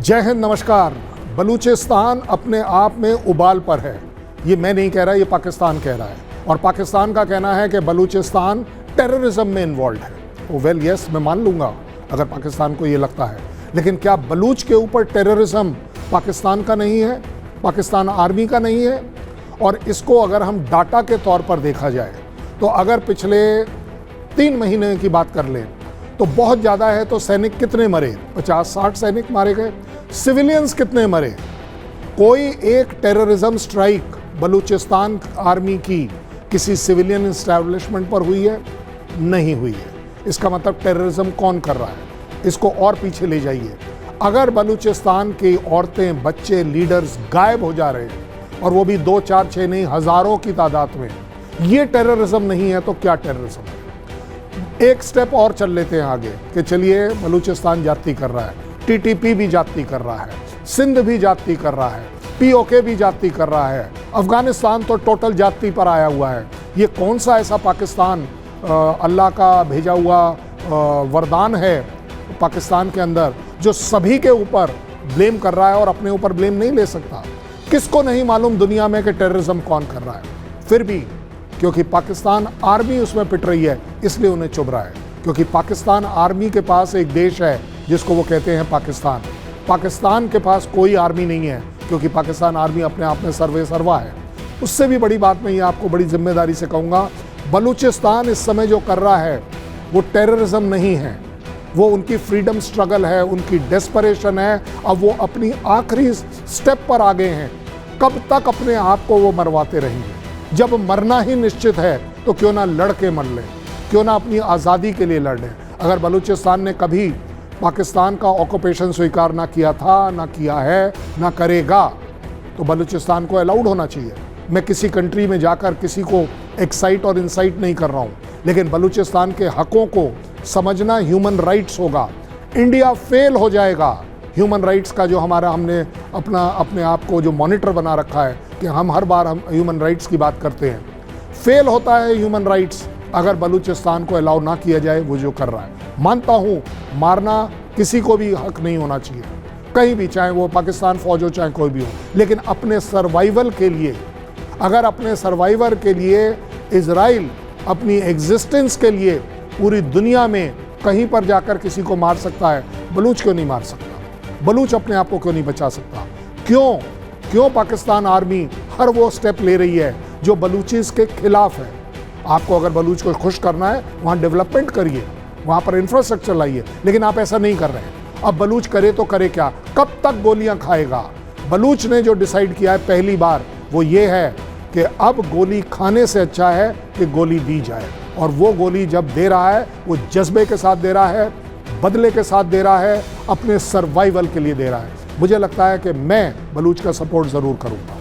जय हिंद, नमस्कार। बलूचिस्तान अपने आप में उबाल पर है। ये मैं नहीं कह रहा, ये पाकिस्तान कह रहा है। और पाकिस्तान का कहना है कि बलूचिस्तान टेररिज्म में इन्वॉल्व है। वेल यस, मैं मान लूँगा अगर पाकिस्तान को ये लगता है, लेकिन क्या बलूच के ऊपर टेररिज्म पाकिस्तान का नहीं है, पाकिस्तान आर्मी का नहीं है? और इसको अगर हम डाटा के तौर पर देखा जाए तो अगर पिछले 3 महीने की बात कर लें तो बहुत ज़्यादा है। तो सैनिक कितने मरे? 50-60 सैनिक मारे गए। सिविलियंस कितने मरे? कोई एक टेररिज्म स्ट्राइक बलूचिस्तान आर्मी की किसी सिविलियन एस्टैब्लिशमेंट पर हुई है? नहीं हुई है। इसका मतलब टेररिज्म कौन कर रहा है? इसको और पीछे ले जाइए। अगर बलूचिस्तान की औरतें, बच्चे, लीडर्स गायब हो जा रहे हैं और वो भी 2, 4, 6 नहीं, हज़ारों की तादाद में, ये टेररिज्म नहीं है तो क्या टेररिज्म है? एक स्टेप और चल लेते हैं आगे कि चलिए बलूचिस्तान जाती कर रहा है, टीटीपी भी जाती कर रहा है, सिंध भी जाती कर रहा है, पीओके भी जाती कर रहा है, अफगानिस्तान तो टोटल जाती पर आया हुआ है। ये कौन सा ऐसा पाकिस्तान अल्लाह का भेजा हुआ वरदान है पाकिस्तान के अंदर जो सभी के ऊपर ब्लेम कर रहा है और अपने ऊपर ब्लेम नहीं ले सकता? किसको नहीं मालूम दुनिया में कि टेररिज्म कौन कर रहा है? फिर भी क्योंकि पाकिस्तान आर्मी उसमें पिट रही है इसलिए उन्हें चुभ रहा है। क्योंकि पाकिस्तान आर्मी के पास एक देश है जिसको वो कहते हैं पाकिस्तान। पाकिस्तान के पास कोई आर्मी नहीं है क्योंकि पाकिस्तान आर्मी अपने आप में सर्वे सर्वा है। उससे भी बड़ी बात मैं ये आपको बड़ी जिम्मेदारी से कहूँगा, बलूचिस्तान इस समय जो कर रहा है वो टेररिज्म नहीं है, वो उनकी फ्रीडम स्ट्रगल है, उनकी डेस्परेशन है। अब वो अपनी आखिरी स्टेप पर आ गए हैं। कब तक अपने आप को वो मरवाते रहेंगे? जब मरना ही निश्चित है तो क्यों ना लड़ के मर लें, क्यों ना अपनी आज़ादी के लिए लड़ लें। अगर बलूचिस्तान ने कभी पाकिस्तान का ऑक्यूपेशन स्वीकार ना किया था, ना किया है, ना करेगा, तो बलूचिस्तान को अलाउड होना चाहिए। मैं किसी कंट्री में जाकर किसी को एक्साइट और इंसाइट नहीं कर रहा हूँ, लेकिन बलूचिस्तान के हकों को समझना ह्यूमन राइट्स होगा। इंडिया फेल हो जाएगा ह्यूमन राइट्स का जो हमने अपने आप को जो मॉनिटर बना रखा है कि हम हर बार ह्यूमन राइट्स की बात करते हैं। फेल होता है ह्यूमन राइट्स अगर बलूचिस्तान को अलाउ ना किया जाए वो जो कर रहा है। मानता हूँ मारना किसी को भी हक नहीं होना चाहिए, कहीं भी, चाहे वो पाकिस्तान फौज हो चाहे कोई भी हो, लेकिन अपने सर्वाइवल के लिए, अगर अपने सर्वाइवर के लिए इजराइल अपनी एग्जिस्टेंस के लिए पूरी दुनिया में कहीं पर जाकर किसी को मार सकता है, बलूच क्यों नहीं मार सकता? बलूच अपने आप को क्यों नहीं बचा सकता? क्यों पाकिस्तान आर्मी हर वो स्टेप ले रही है जो बलूचिस के खिलाफ है? आपको अगर बलूच को खुश करना है वहाँ डेवलपमेंट करिए, वहाँ पर इंफ्रास्ट्रक्चर लाइए, लेकिन आप ऐसा नहीं कर रहे हैं। अब बलूच करे तो करे क्या? कब तक गोलियाँ खाएगा? बलूच ने जो डिसाइड किया है पहली बार वो ये है कि अब गोली खाने से अच्छा है कि गोली दी जाए। और वो गोली जब दे रहा है वो जज्बे के साथ दे रहा है, बदले के साथ दे रहा है, अपने सर्वाइवल के लिए दे रहा है। मुझे लगता है कि मैं बलूच का सपोर्ट ज़रूर करूँगा।